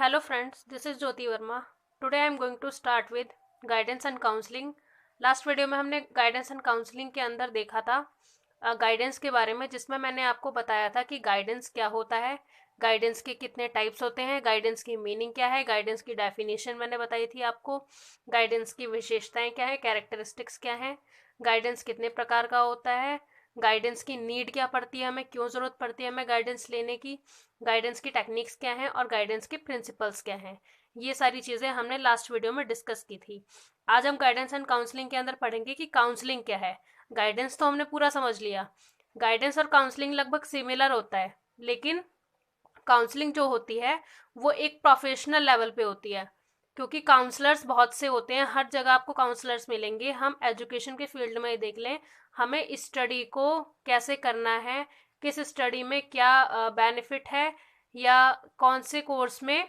Hello friends, this is Jyoti Verma. Today I am going to start with guidance and counseling. Last video में हमने guidance and counselling के अंदर देखा था guidance के बारे में, जिसमें मैंने आपको बताया था कि गाइडेंस क्या होता है, गाइडेंस के कितने टाइप्स होते हैं, गाइडेंस की मीनिंग क्या है, गाइडेंस की डेफिनेशन मैंने बताई थी आपको, गाइडेंस की विशेषताएं क्या है, कैरेक्टरिस्टिक्स क्या है, गाइडेंस कितने प्रकार का होता है, गाइडेंस की नीड क्या पड़ती है, हमें क्यों ज़रूरत पड़ती है हमें गाइडेंस लेने की, गाइडेंस की टेक्निक्स क्या हैं और गाइडेंस के प्रिंसिपल्स क्या हैं। ये सारी चीज़ें हमने लास्ट वीडियो में डिस्कस की थी। आज हम गाइडेंस एंड काउंसलिंग के अंदर पढ़ेंगे कि काउंसलिंग क्या है। गाइडेंस तो हमने पूरा समझ लिया, गाइडेंस और काउंसलिंग लगभग सिमिलर होता है, लेकिन काउंसलिंग जो होती है वो एक प्रोफेशनल लेवल पे होती है, क्योंकि काउंसलर्स बहुत से होते हैं, हर जगह आपको काउंसलर्स मिलेंगे। हम एजुकेशन के फील्ड में ही देख लें, हमें स्टडी को कैसे करना है, किस स्टडी में क्या बेनिफिट है, या कौन से कोर्स में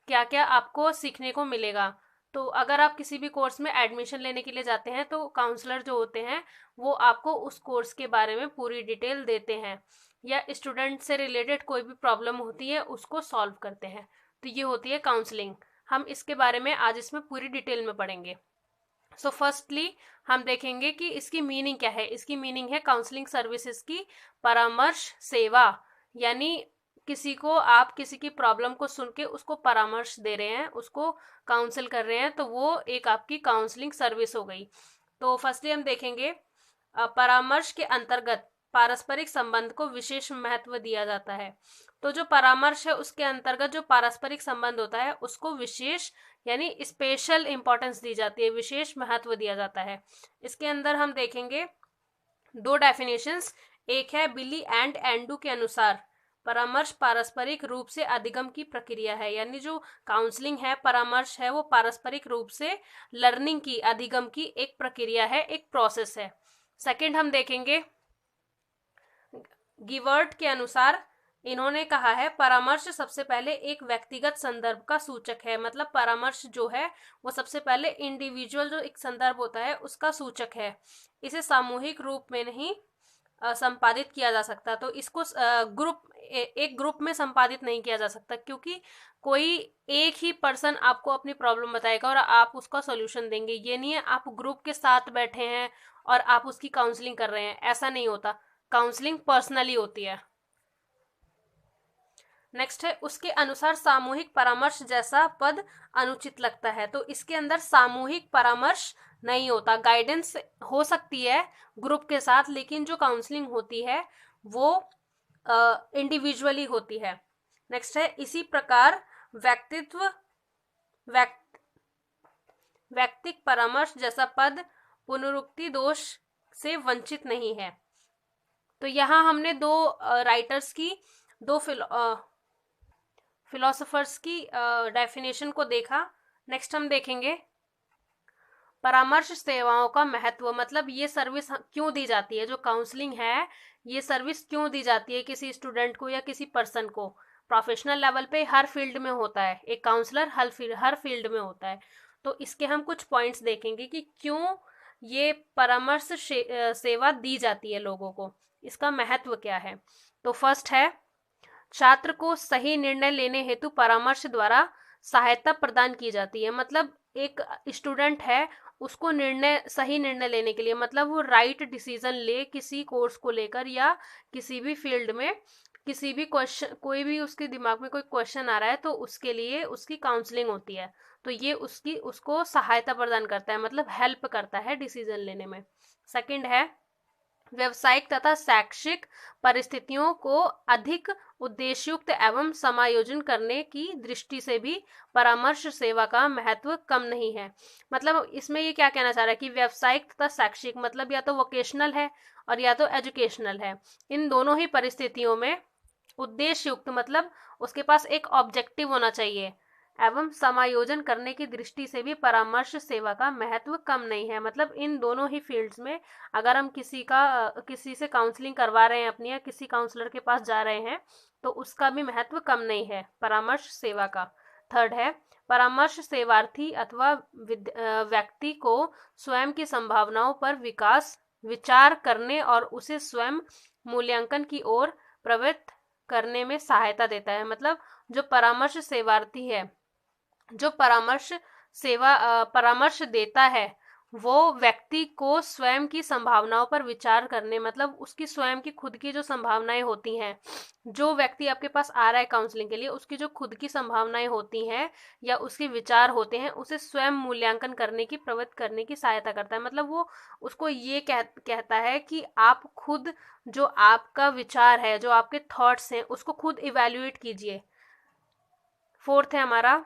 क्या क्या आपको सीखने को मिलेगा। तो अगर आप किसी भी कोर्स में एडमिशन लेने के लिए जाते हैं तो काउंसलर जो होते हैं वो आपको उस कोर्स के बारे में पूरी डिटेल देते हैं, या स्टूडेंट से रिलेटेड कोई भी प्रॉब्लम होती है उसको सॉल्व करते हैं। तो ये होती है काउंसलिंग। हम इसके बारे में आज इसमें पूरी डिटेल में पढ़ेंगे। सो फर्स्टली हम देखेंगे कि इसकी मीनिंग क्या है। इसकी मीनिंग है काउंसलिंग सर्विसेज की परामर्श सेवा, यानी किसी को आप किसी की प्रॉब्लम को सुन के उसको परामर्श दे रहे हैं, उसको काउंसिल कर रहे हैं, तो वो एक आपकी काउंसलिंग सर्विस हो गई। तो फर्स्टली हम देखेंगे परामर्श के अंतर्गत पारस्परिक संबंध को विशेष महत्व दिया जाता है। तो जो परामर्श है उसके अंतर्गत जो पारस्परिक संबंध होता है उसको विशेष यानी स्पेशल इंपॉर्टेंस दी जाती है, विशेष महत्व दिया जाता है। इसके अंदर हम देखेंगे दो डेफिनेशंस। एक है बिली एंड एंडू के अनुसार परामर्श पारस्परिक रूप से अधिगम की प्रक्रिया है, यानी जो काउंसलिंग है, परामर्श है, वो पारस्परिक रूप से लर्निंग की, अधिगम की एक प्रक्रिया है, एक प्रोसेस है। सेकंड हम देखेंगे गिवर्ट के अनुसार, इन्होंने कहा है परामर्श सबसे पहले एक व्यक्तिगत संदर्भ का सूचक है। मतलब परामर्श जो है वो सबसे पहले इंडिविजुअल जो एक संदर्भ होता है उसका सूचक है, इसे सामूहिक रूप में नहीं संपादित किया जा सकता। तो इसको एक ग्रुप में संपादित नहीं किया जा सकता, क्योंकि कोई एक ही पर्सन आपको अपनी प्रॉब्लम बताएगा और आप उसका सॉल्यूशन देंगे। ये नहीं है आप ग्रुप के साथ बैठे हैं और आप उसकी काउंसलिंग कर रहे हैं, ऐसा नहीं होता। काउंसलिंग पर्सनली होती है। नेक्स्ट है उसके अनुसार सामूहिक परामर्श जैसा पद अनुचित लगता है। तो इसके अंदर सामूहिक परामर्श नहीं होता। गाइडेंस हो सकती है ग्रुप के साथ, लेकिन जो काउंसलिंग होती है वो इंडिविजुअली होती है। नेक्स्ट है इसी प्रकार व्यक्तिक परामर्श जैसा पद पुनरुक्ति दोष से वंचित नहीं है। तो यहाँ हमने दो राइटर्स की, दो फिलोसोफर्स की डेफिनेशन को देखा। नेक्स्ट हम देखेंगे परामर्श सेवाओं का महत्व। मतलब ये सर्विस क्यों दी जाती है, जो काउंसलिंग है ये सर्विस क्यों दी जाती है किसी स्टूडेंट को या किसी पर्सन को। प्रोफेशनल लेवल पे हर फील्ड में होता है, एक काउंसलर हर फील्ड में होता है। तो इसके हम कुछ पॉइंट्स देखेंगे कि क्यों ये परामर्श सेवा दी जाती है लोगों को, इसका महत्व क्या है। तो फर्स्ट है छात्र को सही निर्णय लेने हेतु परामर्श द्वारा सहायता प्रदान की जाती है। मतलब एक स्टूडेंट है, उसको सही निर्णय लेने के लिए, मतलब वो राइट डिसीजन ले किसी कोर्स को लेकर या किसी भी फील्ड में, किसी भी क्वेश्चन, कोई भी उसके दिमाग में कोई क्वेश्चन आ रहा है तो उसके लिए उसकी काउंसलिंग होती है। तो ये उसको सहायता प्रदान करता है, मतलब हेल्प करता है डिसीजन लेने में। सेकंड है व्यावसायिक तथा शैक्षिक परिस्थितियों को अधिक उद्देश्ययुक्त एवं समायोजन करने की दृष्टि से भी परामर्श सेवा का महत्व कम नहीं है। मतलब इसमें ये क्या कहना चाह रहा है कि व्यावसायिक तथा शैक्षिक, मतलब या तो वोकेशनल है और या तो एजुकेशनल है। इन दोनों ही परिस्थितियों में उद्देश्ययुक्त मतलब उसके पास एक ऑब्जेक्टिव होना चाहिए, एवं समायोजन करने की दृष्टि से भी परामर्श सेवा का महत्व कम नहीं है। मतलब इन दोनों ही फील्ड्स में अगर हम किसी से काउंसलिंग करवा रहे हैं अपनी, या किसी काउंसलर के पास जा रहे हैं, तो उसका भी महत्व कम नहीं है परामर्श सेवा का। थर्ड है परामर्श सेवार्थी अथवा व्यक्ति को स्वयं की संभावनाओं पर विचार करने और उसे स्वयं मूल्यांकन की ओर प्रवृत्त करने में सहायता देता है। मतलब जो परामर्श सेवार्थी है जो परामर्श देता है वो व्यक्ति को स्वयं की संभावनाओं पर विचार करने, मतलब उसकी स्वयं की खुद की जो संभावनाएं होती हैं, जो व्यक्ति आपके पास आ रहा है काउंसलिंग के लिए, उसकी जो खुद की संभावनाएं होती हैं या उसके विचार होते हैं, उसे स्वयं मूल्यांकन करने की, प्रवृत्त करने की सहायता करता है। मतलब वो उसको ये कहता है कि आप खुद, जो आपका विचार है, जो आपके थॉट्स हैं, उसको खुद इवेल्युएट कीजिए। फोर्थ है हमारा,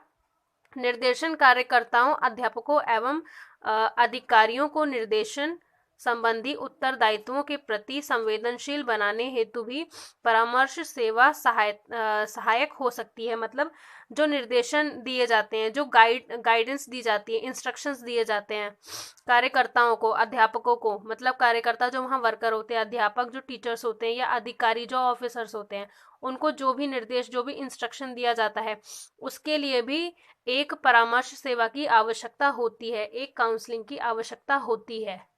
निर्देशन कार्यकर्ताओं, अध्यापकों एवं अधिकारियों को निर्देशन संबंधी उत्तरदायित्वों के प्रति संवेदनशील बनाने हेतु भी परामर्श सेवा सहायक हो सकती है। मतलब जो निर्देशन दिए जाते हैं, जो गाइडेंस दी जाती है, इंस्ट्रक्शंस दिए जाते हैं कार्यकर्ताओं को, अध्यापकों को, मतलब कार्यकर्ता जो वहाँ वर्कर होते हैं, अध्यापक जो टीचर्स होते हैं, या अधिकारी जो ऑफिसर्स होते हैं, उनको जो भी निर्देश, जो भी इंस्ट्रक्शन दिया जाता है, उसके लिए भी एक परामर्श सेवा की आवश्यकता होती है, एक काउंसलिंग की आवश्यकता होती है।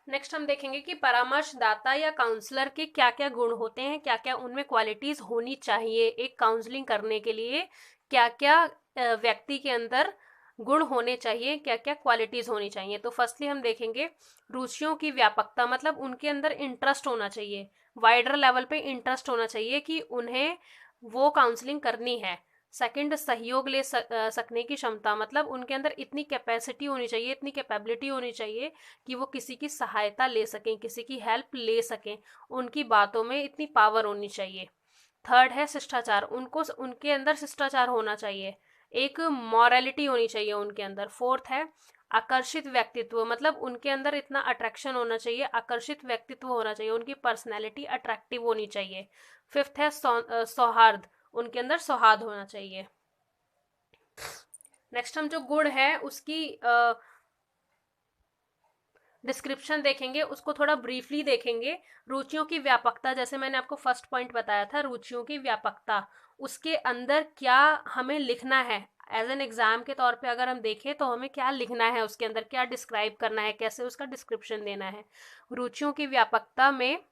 नेक्स्ट हम देखेंगे कि परामर्शदाता या काउंसलर के क्या क्या गुण होते हैं, क्या क्या उनमें क्वालिटीज होनी चाहिए एक काउंसलिंग करने के लिए, क्या क्या व्यक्ति के अंदर गुण होने चाहिए, क्या क्या क्वालिटीज होनी चाहिए। तो फर्स्टली हम देखेंगे रुचियों की व्यापकता, मतलब उनके अंदर इंटरेस्ट होना चाहिए, वाइडर लेवल पे इंटरेस्ट होना चाहिए कि उन्हें वो काउंसलिंग करनी है। सेकंड, सहयोग ले सकने की क्षमता, मतलब उनके अंदर इतनी कैपेसिटी होनी चाहिए, इतनी कैपेबिलिटी होनी चाहिए कि वो किसी की सहायता ले सकें, किसी की हेल्प ले सकें, उनकी बातों में इतनी पावर होनी चाहिए। थर्ड है शिष्टाचार, उनको उनके अंदर शिष्टाचार होना चाहिए, एक मॉरलिटी होनी चाहिए उनके अंदर। फोर्थ है आकर्षित व्यक्तित्व, मतलब उनके अंदर इतना अट्रैक्शन होना चाहिए, आकर्षित व्यक्तित्व होना चाहिए, उनकी पर्सनैलिटी अट्रैक्टिव होनी चाहिए। फिफ्थ है सौहार्द, उनके अंदर सौहार्द होना चाहिए। नेक्स्ट हम जो गुण है उसकी डिस्क्रिप्शन देखेंगे, उसको थोड़ा ब्रीफली देखेंगे। रुचियों की व्यापकता, जैसे मैंने आपको फर्स्ट पॉइंट बताया था, रुचियों की व्यापकता, उसके अंदर क्या हमें लिखना है एज एन एग्जाम के तौर पे अगर हम देखें तो हमें क्या लिखना है, उसके अंदर क्या डिस्क्राइब करना है, कैसे उसका डिस्क्रिप्शन देना है। रुचियों की व्यापकता में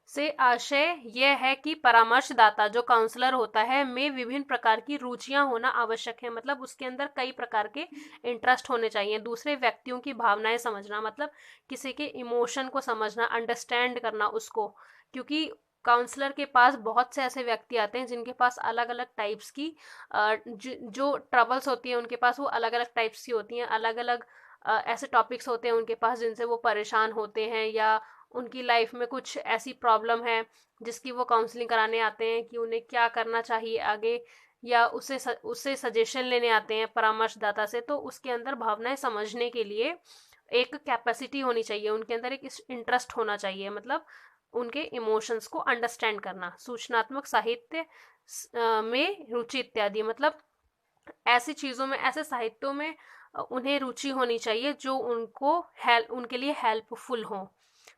से आशय यह है कि परामर्शदाता जो काउंसलर होता है में विभिन्न प्रकार की रुचियां होना आवश्यक है, मतलब उसके अंदर कई प्रकार के इंटरेस्ट होने चाहिए। दूसरे व्यक्तियों की भावनाएं समझना, मतलब किसी के इमोशन को समझना, अंडरस्टैंड करना उसको, क्योंकि काउंसलर के पास बहुत से ऐसे व्यक्ति आते हैं जिनके पास अलग अलग टाइप्स की जो ट्रबल्स होती हैं, उनके पास वो अलग अलग टाइप्स की होती हैं, अलग अलग ऐसे टॉपिक्स होते हैं उनके पास जिनसे वो परेशान होते हैं, या उनकी लाइफ में कुछ ऐसी प्रॉब्लम है जिसकी वो काउंसलिंग कराने आते हैं कि उन्हें क्या करना चाहिए आगे, या उससे सजेशन लेने आते हैं परामर्शदाता से। तो उसके अंदर भावनाएं समझने के लिए एक कैपेसिटी होनी चाहिए, उनके अंदर एक इंटरेस्ट होना चाहिए, मतलब उनके इमोशंस को अंडरस्टैंड करना। सूचनात्मक साहित्य में रुचि इत्यादि, मतलब ऐसी चीज़ों में, ऐसे साहित्यों में उन्हें रुचि होनी चाहिए जो उनके लिए हेल्पफुल हो।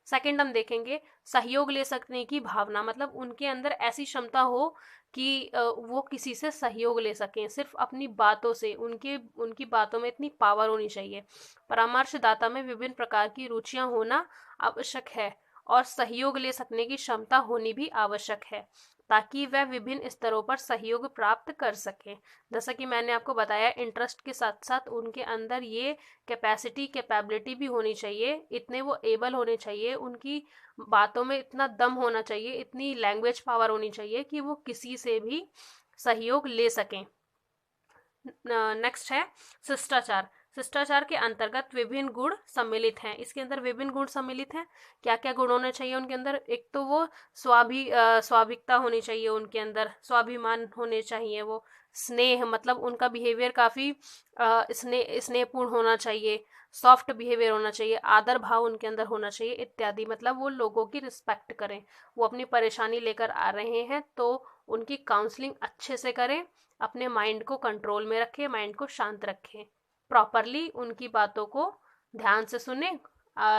सेकंड हम देखेंगे सहयोग ले सकने की भावना, मतलब उनके अंदर ऐसी क्षमता हो कि वो किसी से सहयोग ले सकें सिर्फ अपनी बातों से, उनकी बातों में इतनी पावर होनी चाहिए। परामर्शदाता में विभिन्न प्रकार की रुचियां होना आवश्यक है और सहयोग ले सकने की क्षमता होनी भी आवश्यक है, ताकि वह विभिन्न स्तरों पर सहयोग प्राप्त कर सके। जैसा कि मैंने आपको बताया, इंटरेस्ट के साथ साथ उनके अंदर ये कैपेबिलिटी भी होनी चाहिए, इतने वो एबल होने चाहिए, उनकी बातों में इतना दम होना चाहिए, इतनी लैंग्वेज पावर होनी चाहिए कि वो किसी से भी सहयोग ले सकें। नेक्स्ट है शिष्टाचार। शिष्टाचार के अंतर्गत विभिन्न गुण सम्मिलित हैं, इसके अंदर विभिन्न गुण सम्मिलित हैं। क्या क्या गुण होने चाहिए उनके अंदर? एक तो वो स्वाभाविकता होनी चाहिए, उनके अंदर स्वाभिमान होने चाहिए, वो स्नेह, मतलब उनका बिहेवियर काफ़ी स्नेहपूर्ण होना चाहिए, सॉफ्ट बिहेवियर होना चाहिए, आदर भाव उनके अंदर होना चाहिए इत्यादि। मतलब वो लोगों की रिस्पेक्ट करें, वो अपनी परेशानी लेकर आ रहे हैं तो उनकी काउंसलिंग अच्छे से करें, अपने माइंड को कंट्रोल में रखें, माइंड को शांत रखें, प्रॉपरली उनकी बातों को ध्यान से सुने,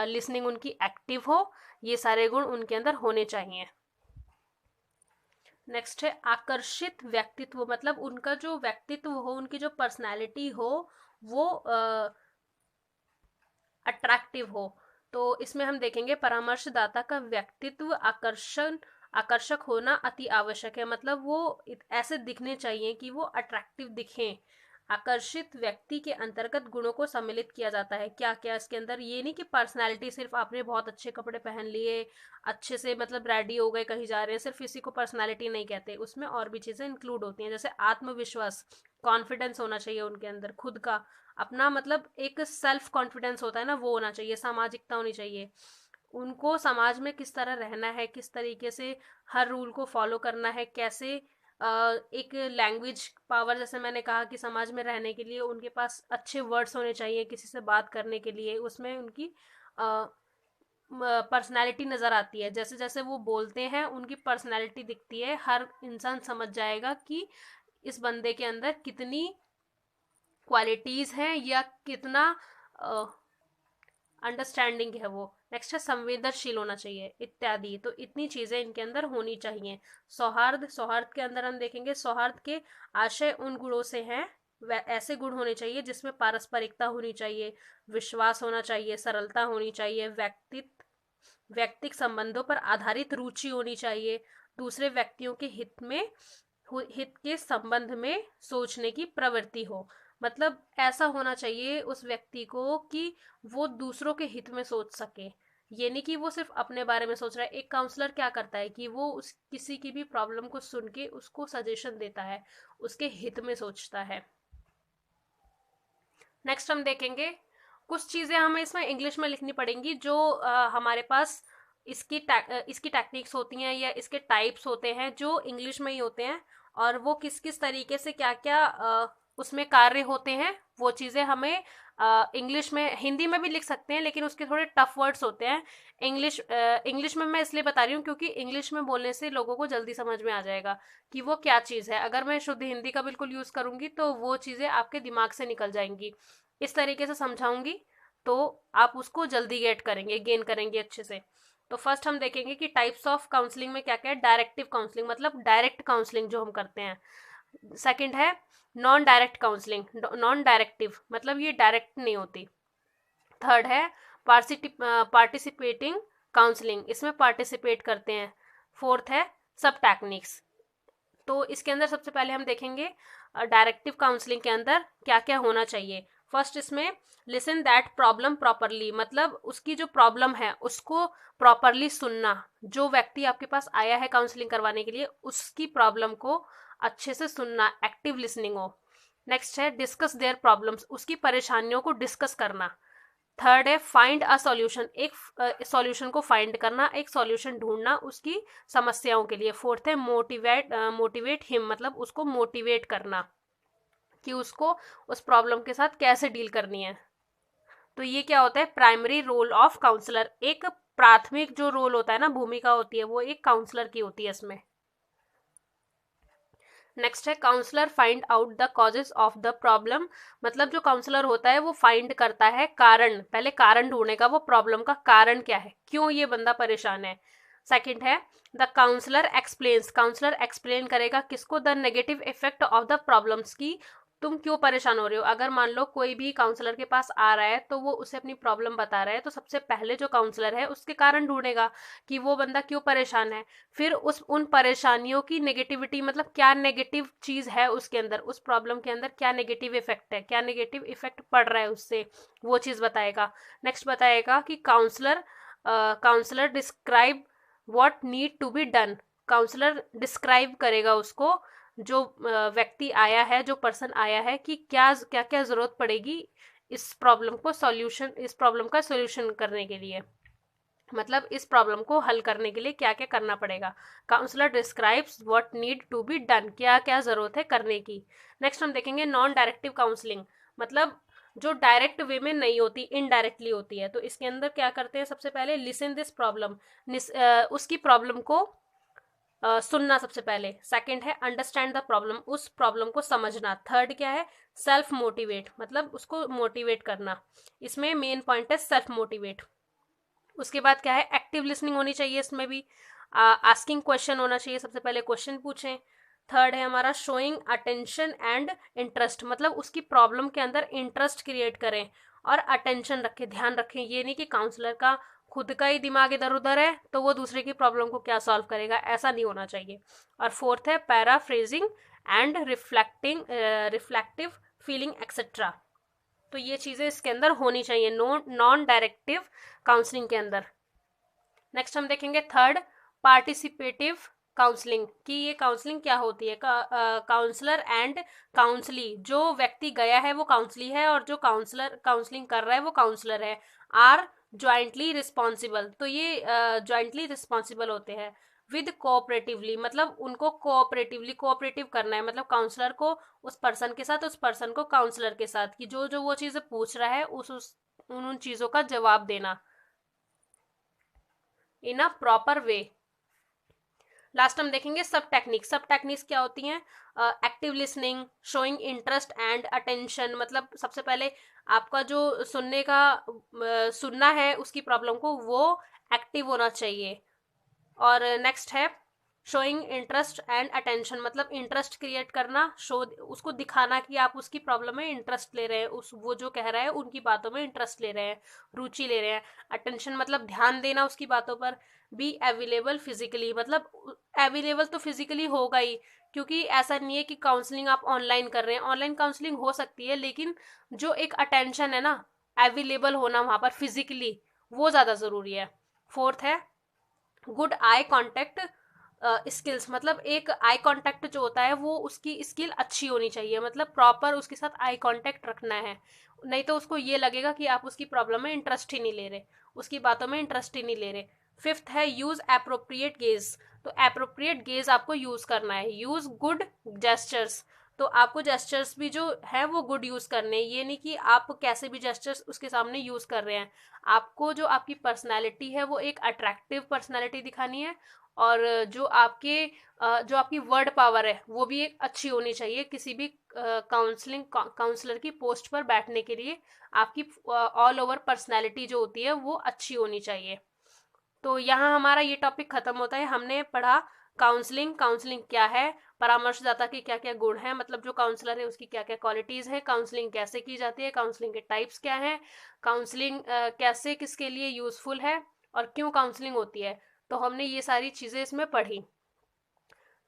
लिसनिंग उनकी एक्टिव हो, ये सारे गुण उनके अंदर होने चाहिए। नेक्स्ट है आकर्षित व्यक्तित्व, मतलब उनका जो व्यक्तित्व हो, उनकी जो पर्सनैलिटी हो वो अट्रैक्टिव हो। तो इसमें हम देखेंगे परामर्शदाता का व्यक्तित्व आकर्षक होना अति आवश्यक है, मतलब वो ऐसे दिखने चाहिए कि वो अट्रैक्टिव दिखें। आकर्षित व्यक्ति के अंतर्गत गुणों को सम्मिलित किया जाता है। क्या क्या इसके अंदर, ये नहीं कि पर्सनैलिटी सिर्फ आपने बहुत अच्छे कपड़े पहन लिए, अच्छे से मतलब रेडी हो गए कहीं जा रहे हैं, सिर्फ इसी को पर्सनैलिटी नहीं कहते, उसमें और भी चीजें इंक्लूड होती हैं। जैसे आत्मविश्वास, कॉन्फिडेंस होना चाहिए उनके अंदर, खुद का अपना मतलब एक सेल्फ कॉन्फिडेंस होता है ना, वो होना चाहिए। सामाजिकता होनी चाहिए, उनको समाज में किस तरह रहना है, किस तरीके से हर रूल को फॉलो करना है, कैसे एक लैंग्वेज पावर, जैसे मैंने कहा कि समाज में रहने के लिए उनके पास अच्छे वर्ड्स होने चाहिए किसी से बात करने के लिए, उसमें उनकी पर्सनैलिटी नज़र आती है। जैसे जैसे वो बोलते हैं उनकी पर्सनैलिटी दिखती है, हर इंसान समझ जाएगा कि इस बंदे के अंदर कितनी क्वालिटीज़ हैं या कितना अंडरस्टैंडिंग है वो। नेक्स्ट है संवेदनशील होना चाहिए इत्यादि। तो इतनी चीज़ें इनके अंदर होनी चाहिए। सौहार्द, सौहार्द के अंदर हम देखेंगे सौहार्द के आशय उन गुणों से हैं, ऐसे गुण होने चाहिए जिसमें पारस्परिकता होनी चाहिए, विश्वास होना चाहिए, सरलता होनी चाहिए, व्यक्तिक संबंधों पर आधारित रुचि होनी चाहिए, दूसरे व्यक्तियों के हित के संबंध में सोचने की प्रवृत्ति हो। मतलब ऐसा होना चाहिए उस व्यक्ति को कि वो दूसरों के हित में सोच सके, ये नहीं कि वो सिर्फ अपने बारे में सोच रहा है। एक काउंसलर क्या करता है कि वो उस किसी की भी प्रॉब्लम को सुन के उसको सजेशन देता है, उसके हित में सोचता है। नेक्स्ट हम देखेंगे कुछ चीज़ें हमें इसमें इंग्लिश में लिखनी पड़ेंगी जो हमारे पास इसकी टेक्निक्स होती हैं या इसके टाइप्स होते हैं जो इंग्लिश में ही होते हैं, और वो किस किस तरीके से क्या क्या उसमें कार्य होते हैं, वो चीज़ें हमें इंग्लिश में, हिंदी में भी लिख सकते हैं लेकिन उसके थोड़े टफ वर्ड्स होते हैं। इंग्लिश में मैं इसलिए बता रही हूँ क्योंकि इंग्लिश में बोलने से लोगों को जल्दी समझ में आ जाएगा कि वो क्या चीज़ है। अगर मैं शुद्ध हिंदी का बिल्कुल यूज़ करूँगी तो वो चीज़ें आपके दिमाग से निकल जाएंगी। इस तरीके से समझाऊंगी तो आप उसको जल्दी गेन करेंगे अच्छे से। तो फर्स्ट हम देखेंगे कि टाइप्स ऑफ काउंसलिंग में क्या क्या है। डायरेक्टिव काउंसलिंग मतलब डायरेक्ट काउंसलिंग जो हम करते हैं। सेकंड है non direct counselling, non directive मतलब ये डायरेक्ट नहीं होती। थर्ड है पार्टिसिपेटिंग काउंसलिंग, इसमें पार्टिसिपेट करते हैं। फोर्थ है सब टेक्निक्स। तो इसके अंदर सबसे पहले हम देखेंगे डायरेक्टिव काउंसलिंग के अंदर क्या क्या होना चाहिए। फर्स्ट इसमें लिसन दैट प्रॉब्लम प्रॉपरली, मतलब उसकी जो प्रॉब्लम है उसको प्रॉपरली सुनना। जो व्यक्ति आपके पास आया है काउंसलिंग करवाने के लिए उसकी प्रॉब्लम को अच्छे से सुनना, एक्टिव लिसनिंग हो। नेक्स्ट है डिस्कस देयर प्रॉब्लम्स, उसकी परेशानियों को डिस्कस करना। थर्ड है फाइंड अ सॉल्यूशन, एक सॉल्यूशन को फाइंड करना, एक सॉल्यूशन ढूंढना उसकी समस्याओं के लिए। फोर्थ है मोटिवेट हिम, मतलब उसको मोटिवेट करना कि उसको उस प्रॉब्लम के साथ कैसे डील करनी है। तो ये क्या होता है प्राइमरी रोल ऑफ काउंसलर, एक प्राथमिक जो रोल होता है ना, भूमिका होती है, वो एक काउंसलर की होती है इसमें। नेक्स्ट है counsellor find out the causes of the problem, मतलब जो काउंसलर होता है वो फाइंड करता है कारण, पहले कारण ढूंढेगा वो प्रॉब्लम का कारण क्या है, क्यों ये बंदा परेशान है। सेकंड है the counsellor explains, counsellor explain करेगा किसको, the negative effect of the problems की, तुम क्यों परेशान हो रहे हो। अगर मान लो कोई भी काउंसलर के पास आ रहा है तो वो उसे अपनी प्रॉब्लम बता रहा है, तो सबसे पहले जो काउंसलर है उसके कारण ढूंढेगा कि वो बंदा क्यों परेशान है। फिर उन परेशानियों की नेगेटिविटी, मतलब क्या नेगेटिव चीज है उसके अंदर, उस प्रॉब्लम के अंदर क्या नेगेटिव इफेक्ट है, क्या नेगेटिव इफेक्ट पड़ रहा है उससे, वो चीज बताएगा। नेक्स्ट बताएगा कि counsellor describe what need to be done, counsellor describe करेगा उसको, जो व्यक्ति आया है, जो पर्सन आया है, कि क्या क्या क्या जरूरत पड़ेगी इस प्रॉब्लम का सोल्यूशन करने के लिए, मतलब इस प्रॉब्लम को हल करने के लिए क्या क्या करना पड़ेगा। Counsellor describes what need to be done, क्या क्या जरूरत है करने की। नेक्स्ट हम देखेंगे नॉन डायरेक्टिव काउंसलिंग, मतलब जो डायरेक्ट वे में नहीं होती, इनडायरेक्टली होती है। तो इसके अंदर क्या करते हैं, सबसे पहले लिसन दिस प्रॉब्लम, उसकी प्रॉब्लम को सुनना सबसे पहले। सेकंड है अंडरस्टैंड द प्रॉब्लम, उस प्रॉब्लम को समझना। थर्ड क्या है सेल्फ मोटिवेट, मतलब उसको मोटिवेट करना, इसमें मेन पॉइंट है सेल्फ मोटिवेट। उसके बाद क्या है एक्टिव लिसनिंग होनी चाहिए, इसमें भी आस्किंग क्वेश्चन होना चाहिए, सबसे पहले क्वेश्चन पूछें। थर्ड है हमारा शोइंग अटेंशन एंड इंटरेस्ट, मतलब उसकी प्रॉब्लम के अंदर इंटरेस्ट क्रिएट करें और अटेंशन रखें, ध्यान रखें। ये नहीं कि काउंसलर का खुद का ही दिमाग इधर उधर है तो वो दूसरे की प्रॉब्लम को क्या सॉल्व करेगा, ऐसा नहीं होना चाहिए। और फोर्थ है paraphrasing and reflective feeling etcetera. तो ये चीज़ें इसके अंदर होनी चाहिए नॉन डायरेक्टिव काउंसलिंग के अंदर। नेक्स्ट हम देखेंगे थर्ड, पार्टिसिपेटिव काउंसलिंग, कि ये काउंसलिंग क्या होती है। काउंसलर एंड काउंसली, जो व्यक्ति गया है वो काउंसली है और जो काउंसलिंग कर रहा है वो काउंसलर है, आर ज्वाइंटली रिस्पॉन्सिबल। तो ये ज्वाइंटली रिस्पॉन्सिबल होते हैं विद कोऑपरेटिवली, मतलब उनको कोऑपरेटिव करना है, मतलब काउंसलर को उस पर्सन के साथ, उस पर्सन को काउंसलर के साथ, कि जो जो वो चीज़ें पूछ रहा है उन चीज़ों का जवाब देना इन अ प्रॉपर वे। लास्ट हम देखेंगे सब टेक्निक्स क्या होती हैं। Active listening, showing interest and attention, मतलब सबसे पहले आपका जो सुनना है उसकी प्रॉब्लम को, वो एक्टिव होना चाहिए। और नेक्स्ट है शोइंग इंटरेस्ट एंड अटेंशन, मतलब इंटरेस्ट क्रिएट करना, उसको दिखाना कि आप उसकी प्रॉब्लम में इंटरेस्ट ले रहे हैं, वो जो कह रहा है उनकी बातों में इंटरेस्ट ले रहे हैं, रुचि ले रहे हैं। अटेंशन मतलब ध्यान देना उसकी बातों पर। बी अवेलेबल फिजिकली, मतलब अवेलेबल तो फिजिकली होगा ही, क्योंकि ऐसा नहीं है कि काउंसलिंग आप ऑनलाइन कर रहे हैं, ऑनलाइन काउंसलिंग हो सकती है, लेकिन जो एक अटेंशन है ना, अवेलेबल होना वहां पर फिजिकली, वो ज्यादा जरूरी है। फोर्थ है गुड आई कॉन्टेक्ट स्किल्स, मतलब एक आई कांटेक्ट जो होता है वो उसकी स्किल अच्छी होनी चाहिए, मतलब प्रॉपर उसके साथ आई कांटेक्ट रखना है, नहीं तो उसको ये लगेगा कि आप उसकी प्रॉब्लम में इंटरेस्ट ही नहीं ले रहे, उसकी बातों में इंटरेस्ट ही नहीं ले रहे। फिफ्थ है यूज एप्रोप्रिएट गेज, तो एप्रोप्रिएट गेज आपको यूज करना है। यूज गुड जेस्चर्स, तो आपको जेस्चर्स भी जो है वो गुड यूज करने हैं, ये नहीं कि आप कैसे भी जेस्चर्स उसके सामने यूज कर रहे हैं। आपको जो आपकी पर्सनैलिटी है वो एक अट्रैक्टिव पर्सनैलिटी दिखानी है, और जो आपकी वर्ड पावर है वो भी एक अच्छी होनी चाहिए। किसी भी काउंसलर की पोस्ट पर बैठने के लिए आपकी ऑल ओवर पर्सनैलिटी जो होती है वो अच्छी होनी चाहिए। तो यहाँ हमारा ये टॉपिक खत्म होता है। हमने पढ़ा काउंसलिंग क्या है, परामर्शदाता के क्या क्या गुण हैं, मतलब जो काउंसलर है उसकी क्या क्या क्वालिटीज है, काउंसलिंग कैसे की जाती है, काउंसलिंग के टाइप्स क्या हैं, काउंसलिंग कैसे किसके लिए यूजफुल है और क्यों काउंसलिंग होती है। तो हमने ये सारी चीज़ें इसमें पढ़ी।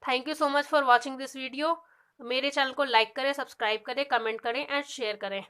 Thank you so much for watching this video. मेरे चैनल को लाइक करें, सब्सक्राइब करें, कमेंट करें एंड शेयर करें।